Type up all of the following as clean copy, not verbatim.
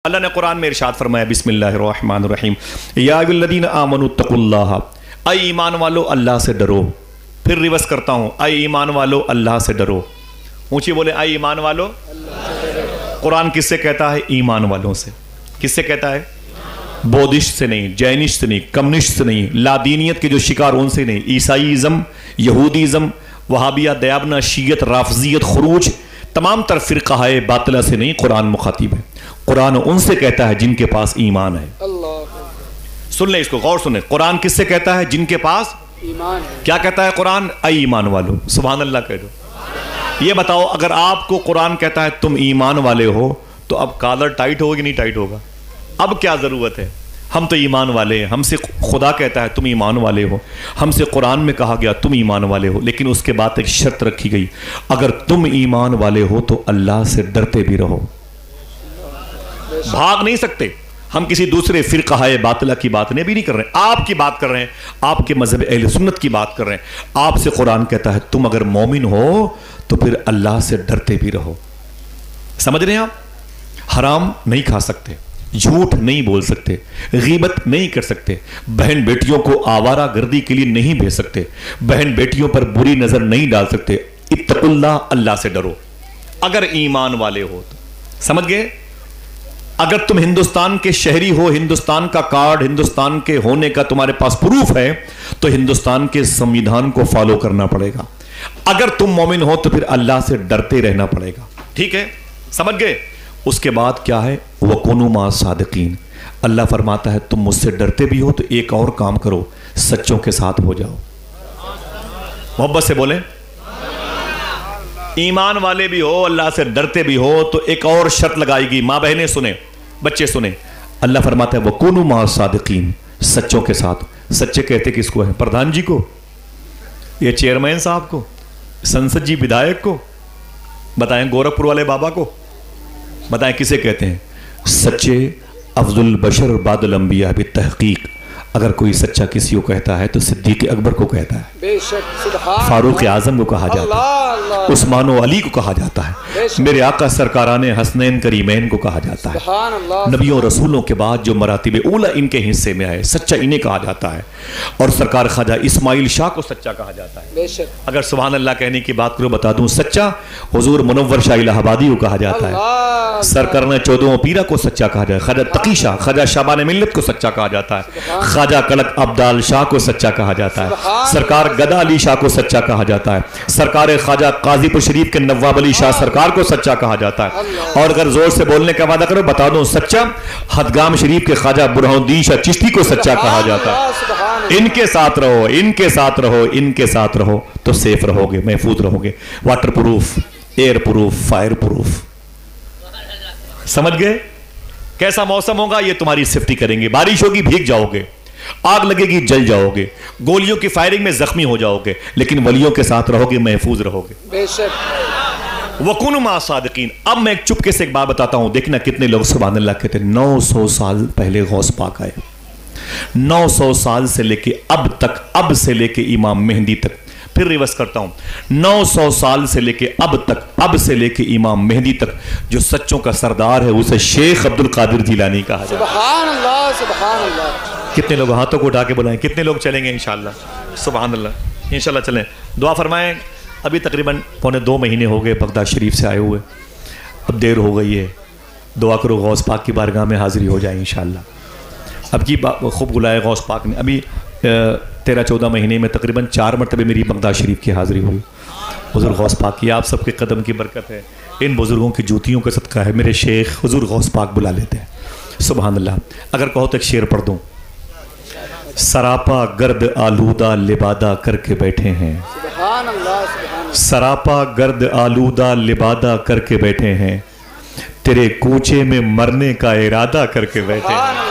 अल्लाह ने कुरान में इरशाद फरमाया बिस्मिल्लाहिर्रहमानिर्रहीम या अय्युहल्लज़ीना आमनू तक़ुल्लाह, ऐ ईमान वालो अल्लाह से डरो। फिर रिवर्स करता हूँ, ऐ ईमान वालो अल्लाह से डरो। ऊंची बोले, ऐ ईमान वालो। कुरान किससे कहता है? ईमान वालों से। किससे कहता है? बौद्धिस्ट से नहीं, जैनिस्ट से नहीं, कम्युनिस्ट से नहीं, लादीनियत के जो शिकार उनसे नहीं, ईसाईज़म, यहूदीज़म, वहाबिया, दयाबना, शीयत, राफजियत, खुरूज, तमाम तर फ़िरक़ाए बातिला से नहीं, कुरान मुखातिब है। कुरान उनसे कहता है जिनके पास ईमान है। सुन ले इसको, गौर सुने। कुरान किससे कहता है? जिनके पास ईमान है। क्या कहता है कुरान? ऐ ईमान वालो। सुभान अल्लाह कह दो। ये बताओ, अगर आपको कुरान कहता है तुम ईमान वाले हो, तो अब कॉलर टाइट होगा कि नहीं टाइट होगा? अब क्या जरूरत है? हम तो ईमान वाले हैं। हमसे खुदा कहता है तुम ईमान वाले हो, हमसे कुरान में कहा गया तुम ईमान वाले हो, लेकिन उसके बाद एक शर्त रखी गई, अगर तुम ईमान वाले हो तो अल्लाह से डरते भी रहो। भाग नहीं सकते। हम किसी दूसरे फिरक़ाए बातिला की बात नहीं भी नहीं कर रहे हैं, आपकी बात कर रहे हैं, आपके मजहब अहले सुन्नत की बात कर रहे हैं। आपसे कुरान कहता है तुम अगर मोमिन हो तो फिर अल्लाह से डरते भी रहो। समझ रहे हैं आप? हराम नहीं खा सकते, झूठ नहीं बोल सकते, गीबत नहीं कर सकते, बहन बेटियों को आवारा गर्दी के लिए नहीं भेज सकते, बहन बेटियों पर बुरी नजर नहीं डाल सकते। इत्तकुल्लाह, अल्लाह से डरो अगर ईमान वाले हो तो। समझ गए? अगर तुम हिंदुस्तान के शहरी हो, हिंदुस्तान का कार्ड, हिंदुस्तान के होने का तुम्हारे पास प्रूफ है, तो हिंदुस्तान के संविधान को फॉलो करना पड़ेगा। अगर तुम मोमिन हो तो फिर अल्लाह से डरते रहना पड़ेगा। ठीक है? समझ गए? उसके बाद क्या है? वकुनु मा सादिकीन। अल्लाह फरमाता है तुम मुझसे डरते भी हो तो एक और काम करो, सच्चों के साथ हो जाओ। मोहब्बत से बोले, ईमान वाले भी हो, अल्लाह से डरते भी हो, तो एक और शर्त लगाएगी। माँ बहनें सुने, बच्चे सुने, अल्लाह फरमाता है वकुनु मा सादिकीन, सच्चों के साथ। सच्चे कहते किसको है? प्रधान जी को, ये चेयरमैन साहब को, संसद जी विधायक को, बताएं गोरखपुर वाले बाबा को, बताएं किसे कहते हैं? सच्चे अफजुल बशर बादल अंबिया भी तहकीक। अगर कोई सच्चा किसी को कहता है तो सिद्दीक अकबर को कहता है, फारूक आजम को कहा जाता है, उस्मान अली को कहा जाता है, मेरे आका सरकाराने हसनैन करीमैन को कहा जाता है। नबियों रसूलों के बाद जो मरातिब ऊला इनके हिस्से में आए, सच्चा इन्हें कहा जाता है। और सरकार ख्वाजा इस्माइल शाह को सच्चा कहा जाता है। अगर सुभान अल्लाह कहने की बात करो, बता दूं, सच्चा हुजूर मुनव्वर शाह इलाहाबादी को कहा जाता है। सरकार 14 पीरा को सच्चा कहा जाता है। ख्वाजा तकी शाह, ख्वाजा शाबान मिल्लत को सच्चा कहा जाता है। ख्वाजा कड़क अब्दाल शाह को सच्चा कहा जाता है। सरकार गदा अली शाह को सच्चा कहा जाता है। सरकार ख्वाजा काजीपुर शरीफ के नवाब अली शाह सरकार को सच्चा कहा जाता है। और अगर जोर से बोलने का वादा करो, बता दो, सच्चा हदगाम शरीफ के ख्वाजा बुरहानुद्दीन शाह चिश्ती को सच्चा कहा जाता है। इनके साथ रहो, इनके साथ रहो, इनके साथ रहो तो सेफ रहोगे, महफूज रहोगे। Water proof, air proof, fire proof. समझ गए? कैसा मौसम होगा ये तुम्हारी सेफ्टी करेंगे। बारिश होगी भीग जाओगे, आग लगेगी जल जाओगे, गोलियों की फायरिंग में जख्मी हो जाओगे, लेकिन वलियों के साथ रहोगे, महफूज रहोगे। बेशक। वकुनु मा सादिकीन। अब मैं एक चुपके से एक बात बताता हूं, देखना कितने लोग सुभान अल्लाह कहते हैं। 900 साल पहले गौस पाक आए, 900 साल से लेके अब तक, अब से लेके इमाम मेहंदी तक। फिर रिवर्स करता हूं, 900 साल से लेके अब तक, अब से लेके इमाम मेहंदी तक जो सच्चों का सरदार है उसे शेख अब्दुल कादिर जिलानी कहा जाता है। सुभान अल्लाह, सुभान अल्लाह। कितने लोग हाथों को उठा के बुलाएं? कितने लोग चलेंगे इंशाअल्लाह? सुभान अल्लाह, इंशाअल्लाह चलें। दुआ फरमाएं। अभी तकरीबन 2.25 महीने हो गए बगदाद शरीफ से आए हुए, अब देर हो गई है। दुआ करो गौस पाक की बारगाह में हाजिरी हो जाए इंशाअल्लाह। अब की खूब बुलाए गौस पाक ने। अभी 13-14 महीने में तकरीबन 4 मरतबे मेरी बगदाद शरीफ की हाजिरी हुई। हुजूर गौस पाक की, आप सबके कदम की बरकत है, इन बुजुर्गों की जूतियों का सदका है। मेरे शेख हुजूर गौस पाक बुला लेते हैं। सुभान अल्लाह। अगर कहो तो एक शेर पढ़ दूँ। सरापा गर्द आलूदा लिबादा करके बैठे हैं, सरापा गर्द आलूदा लिबादा करके बैठे हैं, तेरे कूचे में मरने का इरादा करके बैठे हैं।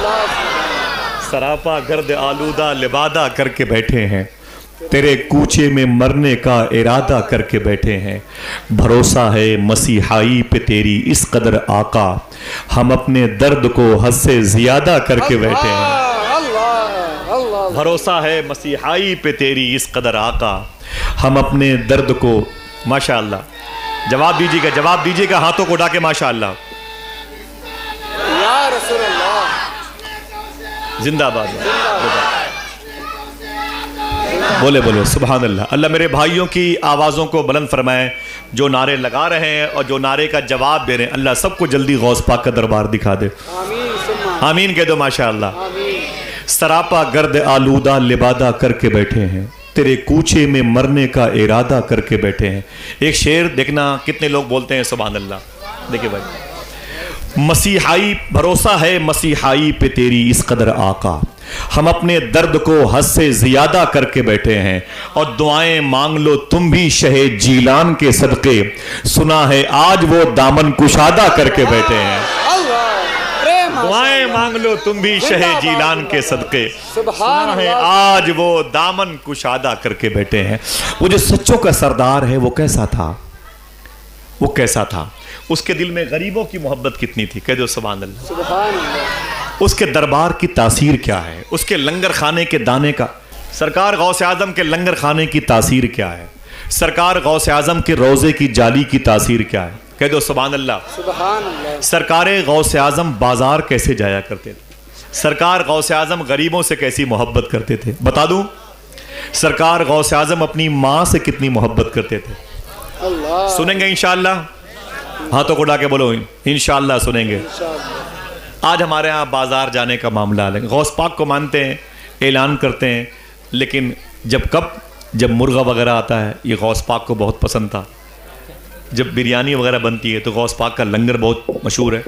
सरापा गर्द आलूदा लिबादा करके बैठे हैं, तेरे कूचे में मरने का इरादा करके बैठे हैं। भरोसा है मसीहाई पे तेरी इस कदर आका, हम अपने दर्द को हद से ज्यादा करके बैठे हैं। भरोसा है मसीहाई पे तेरी इस कदर आका, हम अपने दर्द को, माशाअल्लाह। जवाब दीजिएगा, जवाब दीजिएगा हाथों को उठा के, माशाअल्लाह। जिंदाबाद। बोले बोले सुभान अल्लाह। अल्लाह मेरे भाइयों की आवाज़ों को बुलंद फरमाए, जो नारे लगा रहे हैं और जो नारे का जवाब दे रहे हैं, अल्लाह सबको जल्दी गौस पाक का दरबार दिखा दे। आमीन कह दो माशा अल्लाह। सरापा गर्द आलूदा लिबादा करके बैठे हैं, तेरे कूचे में मरने का इरादा करके बैठे हैं। एक शेर देखना कितने लोग बोलते हैं सुभान अल्लाह। देखिए भाई, मसीहाई भरोसा है मसीहाई पे तेरी इस कदर आका, हम अपने दर्द को हद से ज्यादा करके बैठे हैं, और दुआएं मांग लो तुम भी शहे जीलान के सदके, सुना है आज वो दामन कुशादा करके बैठे हैं। दुआएं मांग लो तुम भी शहे जीलान के सदके, सुना है आज वो दामन कुशादा करके बैठे हैं। वो जो सच्चों का सरदार है वो कैसा था, वो कैसा था, उसके दिल में गरीबों की मोहब्बत कितनी थी, कह दो सुभान अल्लाह। सुभान अल्लाह। उसके दरबार की तासीर क्या है, उसके लंगर खाने के दाने का, सरकार गौसे आजम के लंगर खाने की तासीर क्या है, सरकार गौसे आजम के रोजे की जाली की तासीर क्या है, कह दो सुभान अल्लाह। सुभान अल्लाह। सरकार गौसे आजम बाजार कैसे जाया करते थे, सरकार गौसे आजम गरीबों से कैसी मोहब्बत करते थे, बता दूं सरकार गौसे आजम अपनी माँ से कितनी मोहब्बत करते थे। अल्लाह। सुनेंगे इंशाअल्लाह, हाथों को उठा के बोलो इंशाअल्लाह सुनेंगे। आज हमारे यहाँ बाजार जाने का मामला है, गौस पाक को मानते हैं, ऐलान करते हैं, लेकिन जब मुर्गा वगैरह आता है, ये गौस पाक को बहुत पसंद था। जब बिरयानी वगैरह बनती है तो गौस पाक का लंगर बहुत मशहूर है,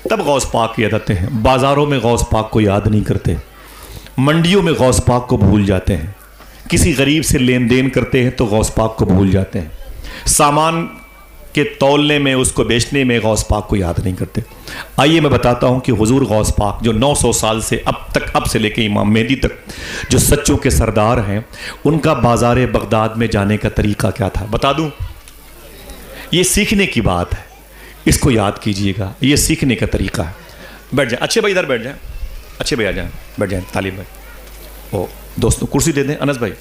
तब गौस पाक याद आते हैं। बाज़ारों में गौस पाक को याद नहीं करते, मंडियों में गौस पाक को भूल जाते हैं, किसी गरीब से लेन देन करते हैं तो गौस पाक को भूल जाते हैं, सामान के तौलने में उसको बेचने में गौस पाक को याद नहीं करते। आइए मैं बताता हूँ कि हुजूर गौस पाक जो 900 साल से अब से लेकर इमाम मेहदी तक जो सच्चों के सरदार हैं, उनका बाज़ार बगदाद में जाने का तरीक़ा क्या था बता दूँ। ये सीखने की बात है, इसको याद कीजिएगा, ये सीखने का तरीका है। बैठ जाए अच्छे भाई, इधर बैठ जाए, अच्छे भाई आ जाए, बैठ जाए तालिब भाई। ओ दोस्तों कुर्सी दे दें, अनस भाई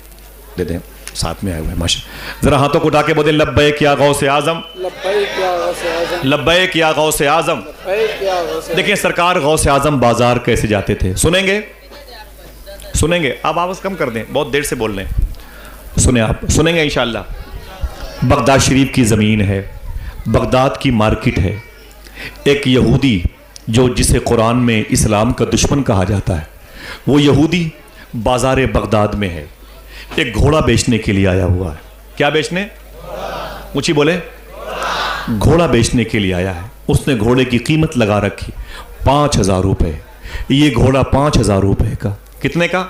दे दें, साथ में आए हुए हैं माशा। जरा हाथों को उठा के बोले लब्बैक या गौसे आजम, लब्बैक या गौसे आजम, लब्बैक या गौसे आजम। देखिए सरकार गौसे आजम बाजार कैसे जाते थे, सुनेंगे सुनेंगे। आप आवाज़ कम कर दें, बहुत देर से बोल रहे हैं, सुने आप, सुनेंगे इंशाअल्लाह। बगदाद शरीफ की ज़मीन है, बगदाद की मार्केट है। एक यहूदी जो जिसे कुरान में इस्लाम का दुश्मन कहा जाता है, वो यहूदी बाज़ार बगदाद में है, एक घोड़ा बेचने के लिए आया हुआ है। क्या बेचने, ऊंची बोले, घोड़ा बेचने के लिए आया है। उसने घोड़े की कीमत लगा रखी 5,000 रुपये। ये घोड़ा 5,000 रुपये का, कितने का,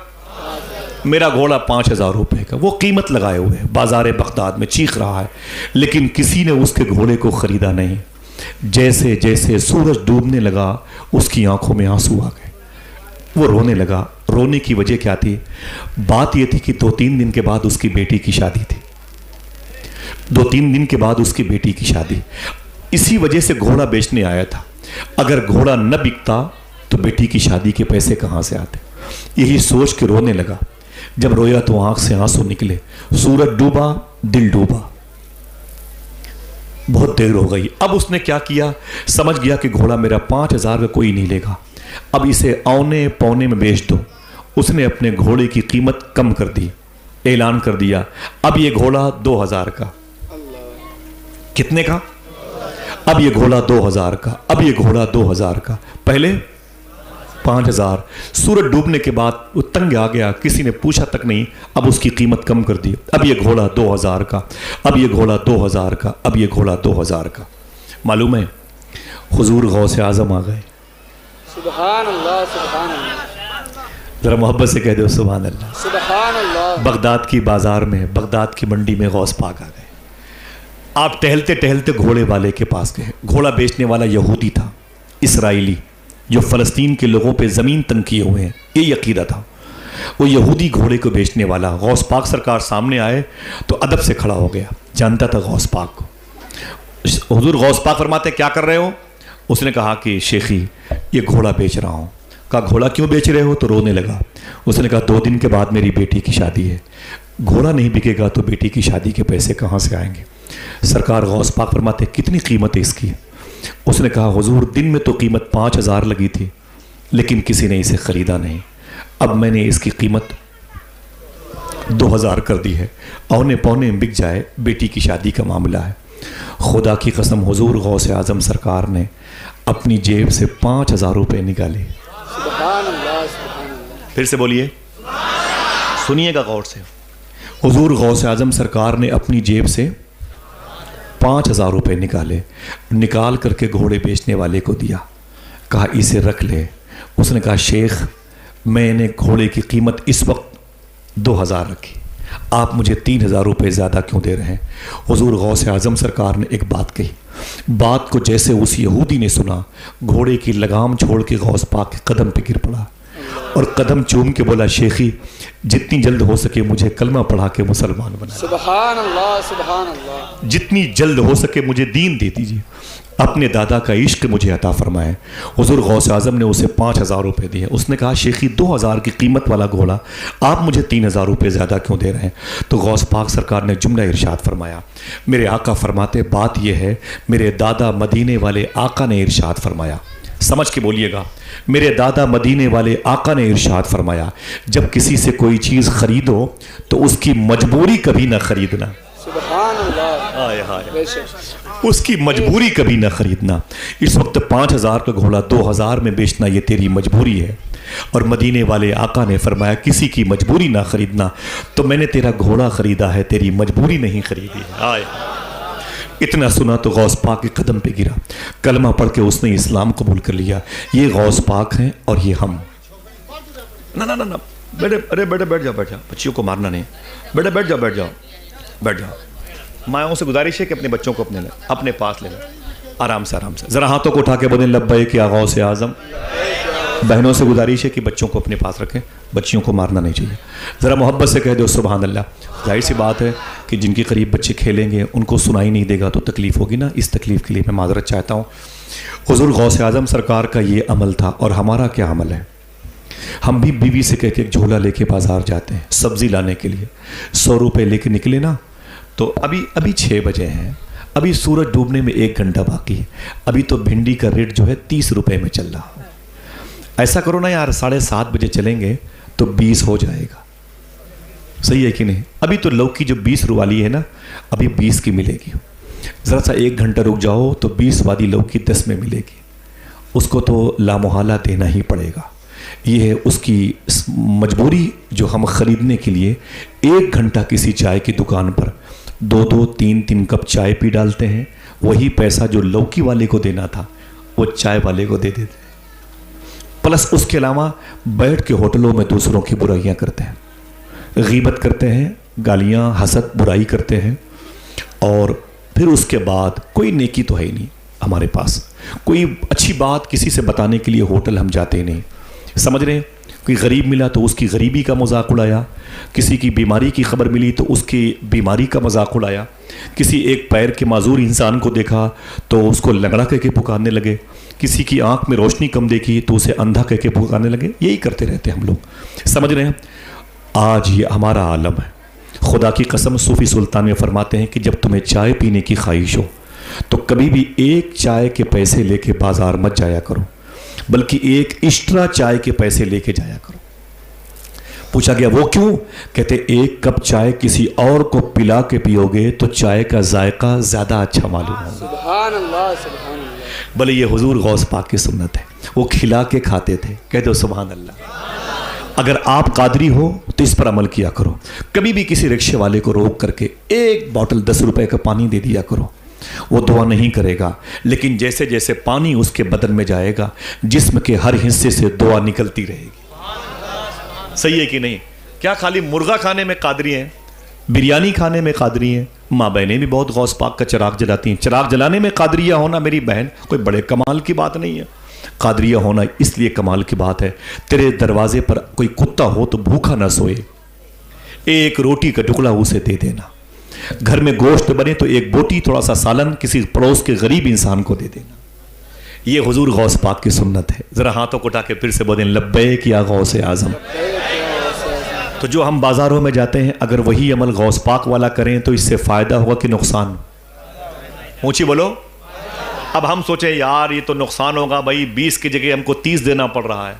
मेरा घोड़ा 5,000 रुपये का, वो कीमत लगाए हुए है, बाज़ार बगदाद में चीख रहा है, लेकिन किसी ने उसके घोड़े को ख़रीदा नहीं। जैसे जैसे सूरज डूबने लगा उसकी आंखों में आंसू आ गए, वो रोने लगा। रोने की वजह क्या थी, बात यह थी कि 2-3 दिन के बाद उसकी बेटी की शादी थी, 2-3 दिन के बाद उसकी बेटी की शादी, इसी वजह से घोड़ा बेचने आया था। अगर घोड़ा न बिकता तो बेटी की शादी के पैसे कहाँ से आते, यही सोच के रोने लगा। जब रोया तो आंख से आंसू निकले, सूरज डूबा, दिल डूबा, बहुत देर हो गई। अब उसने क्या किया, समझ गया कि घोड़ा मेरा 5,000 का कोई नहीं लेगा, अब इसे औने पौने में बेच दो। उसने अपने घोड़े की कीमत कम कर दी, ऐलान कर दिया अब ये घोड़ा 2,000 का। कितने का, अब ये घोड़ा 2,000 का, अब ये घोड़ा 2,000 का, पहले 5,000। सूरज डूबने के बाद वो तंग आ गया, किसी ने पूछा तक नहीं, अब उसकी कीमत कम कर दी, अब ये घोड़ा 2,000 का, अब ये घोड़ा 2,000 का, अब ये घोड़ा 2,000 का। मालूम है हुजूर गौसे आजम आ गए। सुभान अल्लाह, सुभान अल्लाह। जरा मोहब्बत से कह दो सुभान अल्लाह, सुभान अल्लाह। बगदाद की बाजार में, बगदाद की मंडी में गौस पाक आ गए। आप टहलते टहलते घोड़े वाले के पास गए। घोड़ा बेचने वाला यहूदी था, इसराइली, जो फ़लस्तीन के लोगों पे ज़मीन तंग किए हुए हैं, ये अकीदा था। वो यहूदी घोड़े को बेचने वाला गौस पाक सरकार सामने आए तो अदब से खड़ा हो गया, जानता था गौस पाक को। हुजूर गौस पाक फरमाते क्या कर रहे हो? उसने कहा कि शेखी ये घोड़ा बेच रहा हूँ। कहा घोड़ा क्यों बेच रहे हो? तो रोने लगा। उसने कहा 2 दिन के बाद मेरी बेटी की शादी है, घोड़ा नहीं बिकेगा तो बेटी की शादी के पैसे कहाँ से आएंगे? सरकार गौस पाक फरमाते कितनी कीमत है इसकी? उसने कहा हुजूर दिन में तो कीमत 5,000 लगी थी, लेकिन किसी ने इसे ख़रीदा नहीं। अब मैंने इसकी कीमत 2000 कर दी है, औने पौने बिक जाए, बेटी की शादी का मामला है। खुदा की कसम हुजूर गौसे आजम सरकार ने अपनी जेब से 5000 रुपये निकाले। फिर से बोलिए, सुनिएगा गौर से। हुजूर गौसे आजम सरकार ने अपनी जेब से 5000 रुपये निकाल करके घोड़े बेचने वाले को दिया। कहा इसे रख ले। उसने कहा शेख मैंने घोड़े की कीमत इस वक्त 2000 रखी, आप मुझे 3000 रुपये ज़्यादा क्यों दे रहे हैं? हुजूर गौसे आजम सरकार ने एक बात कही। बात को जैसे उस यहूदी ने सुना, घोड़े की लगाम छोड़ के गौस पाक के कदम पे गिर पड़ा और कदम चूम के बोला शेखी जितनी जल्द हो सके मुझे कलमा पढ़ा के मुसलमान बना, सुभान अल्लाह, सुभान अल्लाह। जितनी जल्द हो सके मुझे दीन दे दीजिए, अपने दादा का इश्क मुझे अता फरमाए। हुजूर गौसे आजम ने उसे 5000 रुपये दिए। उसने कहा शेखी 2000 की कीमत वाला घोड़ा आप मुझे 3000 रुपये ज़्यादा क्यों दे रहे हैं? तो गौस पाक सरकार ने जुमला इरशाद फरमाया। मेरे आका फरमाते बात यह है, मेरे दादा मदीने वाले आका ने इरशाद फरमाया, समझ के बोलिएगा, मेरे दादा मदीने वाले आका ने इरशाद फरमाया जब किसी से कोई चीज़ खरीदो तो उसकी मजबूरी कभी ना खरीदना। सुभान अल्लाह, हाय हाय, उसकी मजबूरी कभी ना खरीदना। इस वक्त 5000 का घोड़ा 2000 में बेचना ये तेरी मजबूरी है, और मदीने वाले आका ने फरमाया किसी की मजबूरी ना खरीदना। तो मैंने तेरा घोड़ा खरीदा है, तेरी मजबूरी नहीं खरीदी है। हाय, इतना सुना तो गौस पाक के कदम पे गिरा, कलमा पढ़ के उसने इस्लाम कबूल कर लिया। ये गौस पाक हैं और ये हम। ना ना ना ना बेटे, अरे बेटे बैठ जाओ, बच्चियों को मारना नहीं, बेटे बैठ जाओ बैठ जाओ बैठ जाओ। माओं से गुजारिश है कि अपने बच्चों को अपने पास ले लें, आराम से आराम से। ज़रा हाथों को उठा के बोलें लब्बैक या गौसे आज़म। बहनों से गुजारिश है कि बच्चों को अपने पास रखें, बच्चियों को मारना नहीं चाहिए। ज़रा मोहब्बत से कह दो सुभान अल्लाह। जाहिर सी बात है कि जिनके करीब बच्चे खेलेंगे उनको सुनाई नहीं देगा तो तकलीफ़ होगी ना, इस तकलीफ़ के लिए मैं माजरत चाहता हूँ। हुज़ूर गौसे आज़म सरकार का ये अमल था, और हमारा क्या अमल है? हम भी बीवी से कह के एक झोला लेके बाज़ार जाते हैं सब्ज़ी लाने के लिए। 100 रुपये लेके निकले ना, तो अभी 6 बजे हैं, अभी सूरज डूबने में 1 घंटा बाकी है, अभी तो भिंडी का रेट जो है 30 रुपये में चल रहा है। ऐसा करो ना यार, 7:30 बजे चलेंगे तो 20 हो जाएगा, सही है कि नहीं? अभी तो लौकी जो 20 वाली है ना, अभी 20 की मिलेगी। ज़रा सा 1 घंटा रुक जाओ तो 20 वाली लौकी 10 में मिलेगी। उसको तो लामोहाला देना ही पड़ेगा। ये है उसकी मजबूरी जो हम ख़रीदने के लिए 1 घंटा किसी चाय की दुकान पर 2-2, 3-3 कप चाय पी डालते हैं। वही पैसा जो लौकी वाले को देना था वो चाय वाले को दे देते हैं। प्लस उसके अलावा बैठ के होटलों में दूसरों की बुराइयां करते हैं, गीबत करते हैं, गालियां हसद बुराई करते हैं, और फिर उसके बाद कोई नेकी तो है ही नहीं हमारे पास। कोई अच्छी बात किसी से बताने के लिए होटल हम जाते ही नहीं, समझ रहे हैं? कोई गरीब मिला तो उसकी गरीबी का मजाक उड़ाया, किसी की बीमारी की खबर मिली तो उसकी बीमारी का मजाक उड़ाया, किसी एक पैर के माजूर इंसान को देखा तो उसको लंगड़ा कह के पुकारने लगे, किसी की आंख में रोशनी कम देखी तो उसे अंधा कह के पुकारने लगे। यही करते रहते हम लोग, समझ रहे हैं? आज ये हमारा आलम है। खुदा की कसम सूफी सुल्तान में फरमाते हैं कि जब तुम्हें चाय पीने की ख्वाहिश हो तो कभी भी एक चाय के पैसे लेके बाजार मत जाया करो, बल्कि एक एक्स्ट्रा चाय के पैसे लेके जाया करो। पूछा गया वो क्यों? कहते एक कप चाय किसी और को पिला के पियोगे तो चाय का जायका ज्यादा अच्छा मालूम होगा। सुभान अल्लाह, सुभान अल्लाह। भले ये हुजूर गौस पाक की सुन्नत है, वो खिला के खाते थे। कह दो सुभान अल्लाह। अगर आप कादरी हो तो इस पर अमल किया करो। कभी भी किसी रिक्शे वाले को रोक करके 1 बॉटल 10 रुपए का पानी दे दिया करो। वो दुआ नहीं करेगा, लेकिन जैसे जैसे पानी उसके बदन में जाएगा जिस्म के हर हिस्से से दुआ निकलती रहेगी। सही है कि नहीं? क्या खाली मुर्गा खाने में कादरी हैं, बिरयानी खाने में कादरी हैं? माँ बहनें भी बहुत गौस पाक का चिराग जलाती हैं। चिराग जलाने में कादरिया होना मेरी बहन कोई बड़े कमाल की बात नहीं है। कादरिया होना इसलिए कमाल की बात है, तेरे दरवाजे पर कोई कुत्ता हो तो भूखा ना सोए, 1 रोटी का टुकड़ा उसे दे देना। घर में गोश्त बने तो 1 बोटी थोड़ा सा सालन किसी पड़ोस के गरीब इंसान को दे देना। ये हुजूर गौस पाक की सुन्नत है। जरा हाथों को उठा के फिर से बोलें लब्बैक या गौसे आजम। तो जो हम बाजारों में जाते हैं अगर वही अमल गौस पाक वाला करें तो इससे फायदा होगा कि नुकसान? ऊंची बोलो। अब हम सोचे यार ये तो नुकसान होगा भाई, 20 की जगह हमको 30 देना पड़ रहा है,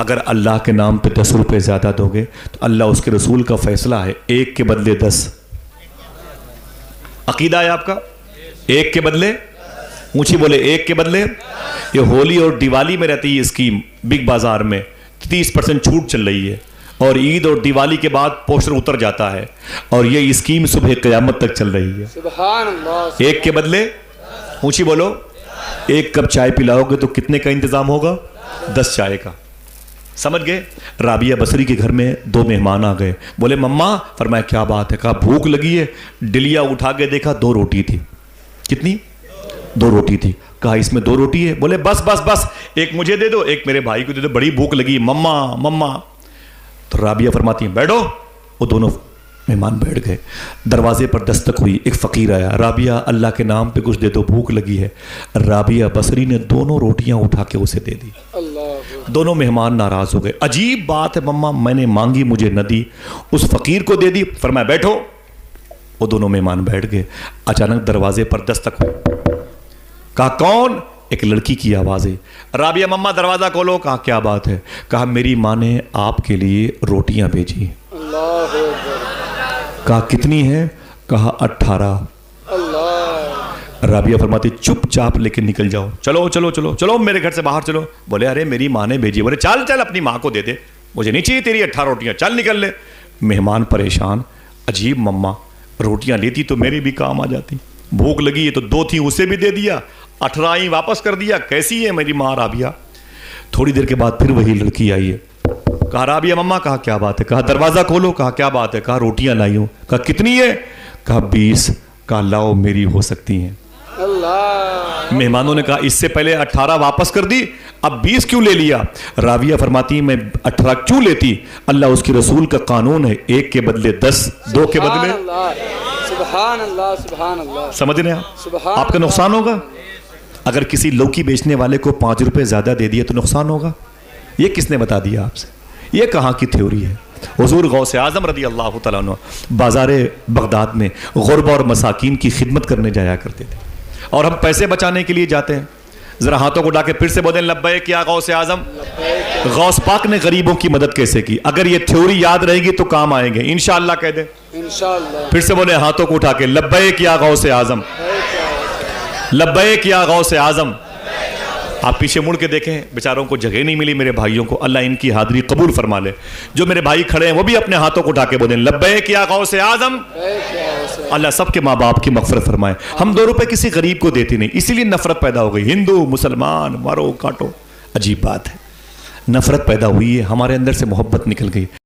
अगर अल्लाह के नाम पे 10 रुपए ज़्यादा दोगे तो अल्लाह उसके रसूल का फैसला है, 1 के बदले 10। अकीदा है आपका, 1 के बदले, ऊंची बोले 1 के बदले। ये होली और दिवाली में रहती है स्कीम, बिग बाजार में 30% छूट चल रही है, और ईद और दिवाली के बाद पोस्टर उतर जाता है, और ये स्कीम सुबह क़यामत तक चल रही है। सुभान अल्लाह। 1 के बदले, ऊंची बोलो, 1 कप चाय पिलाओगे तो कितने का इंतजाम होगा? 10 चाय का। समझ गए? राबिया बसरी के घर में 2 मेहमान आ गए, बोले मम्मा। फरमाया क्या बात है? कहा भूख लगी है। डिलिया उठा के देखा 2 रोटी थी। कितनी? 2 रोटी थी। कहा इसमें 2 रोटी है? बोले बस बस बस, एक मुझे दे दो, एक मेरे भाई को दे दो, बड़ी भूख लगी मम्मा मम्मा। तो राबिया फरमाती है बैठो। वो दोनों मेहमान बैठ गए। दरवाजे पर दस्तक हुई, एक फ़कीर आया। राबिया अल्लाह के नाम पे कुछ दे दो, भूख लगी है। राबिया बसरी ने दोनों रोटियां उठा के उसे दे दी। अल्लाह। दोनों मेहमान नाराज हो गए। अजीब बात है मम्मा, मैंने मांगी मुझे न दी, उस फकीर को दे दी। फरमाया बैठो। वो दोनों मेहमान बैठ गए। अचानक दरवाजे पर दस्तक हुई। कहा कौन? एक लड़की की आवाज़ है। राबिया मम्मा दरवाज़ा खोलो। कहा क्या बात है? कहा मेरी माँ ने आपके लिए रोटियां भेजी। अल्लाह। कहा कितनी है? कहा 18। अल्लाह। राबिया फरमाती चुपचाप लेके निकल जाओ, चलो चलो चलो चलो मेरे घर से बाहर चलो। बोले अरे मेरी माँ ने भेजी। बोले चल चल अपनी माँ को दे दे, मुझे नहीं चाहिए तेरी 18 रोटियां, चल निकल ले। मेहमान परेशान, अजीब मम्मा, रोटियां लेती तो मेरी भी काम आ जाती। भूख लगी है तो 2 थी, उसे भी दे दिया, 18 ही वापस कर दिया। कैसी है मेरी माँ राबिया। थोड़ी देर के बाद फिर वही लड़की आई है। कहा राबिया मम्मा। कहा क्या बात है? कहा दरवाजा खोलो। कहा क्या बात है? कहा रोटियां लाई हूं। कहा कितनी है? कहा 20। कहा लाओ मेरी हो सकती हैं। अल्लाह। मेहमानों ने कहा इससे पहले 18 वापस कर दी, अब 20 क्यों ले लिया? राबिया फरमाती मैं 18 क्यों लेती? अल्लाह उसके रसूल का कानून है, 1 के बदले 10, 2 के बदले। सुभान अल्लाह। सुभान अल्लाह। समझ रहे हैं आप? सुभान आपका नुकसान होगा। अगर किसी लौकी बेचने वाले को 5 रुपए ज्यादा दे दिए तो नुकसान होगा। ये किसने बता दिया आपसे? ये कहाँ की थ्योरी है? हुजूर गौसे आजम रदी अल्लाह तआला अन्हु बाजार बगदाद में गुरबा और मसाकीन की खिदमत करने जाया करते थे, और हम पैसे बचाने के लिए जाते हैं। जरा हाथों को उठा के फिर से बोलें लब्बैक या गौसे आजम। गौस पाक ने गरीबों की मदद कैसे की? अगर ये थ्योरी याद रहेगी तो काम आएंगे इंशाअल्लाह। कह दे इंशाअल्लाह। फिर से बोले हाथों को उठा के लब्बैक या गौसे आजम, लब्बैक या गौसे आजम। आप पीछे मुड़ के देखें, बेचारों को जगह नहीं मिली मेरे भाइयों को, अल्लाह इनकी हाजिरी कबूल फरमा ले। जो मेरे भाई खड़े हैं वो भी अपने हाथों को उठा के बोलें लब्बैक या गौसे आजम। अल्लाह सबके माँ बाप की मग़फ़िरत फरमाए। हम 2 रुपए किसी गरीब को देते नहीं, इसीलिए नफरत पैदा हो गई। हिंदू मुसलमान मारो काटो, अजीब बात है। नफरत पैदा हुई है, हमारे अंदर से मोहब्बत निकल गई।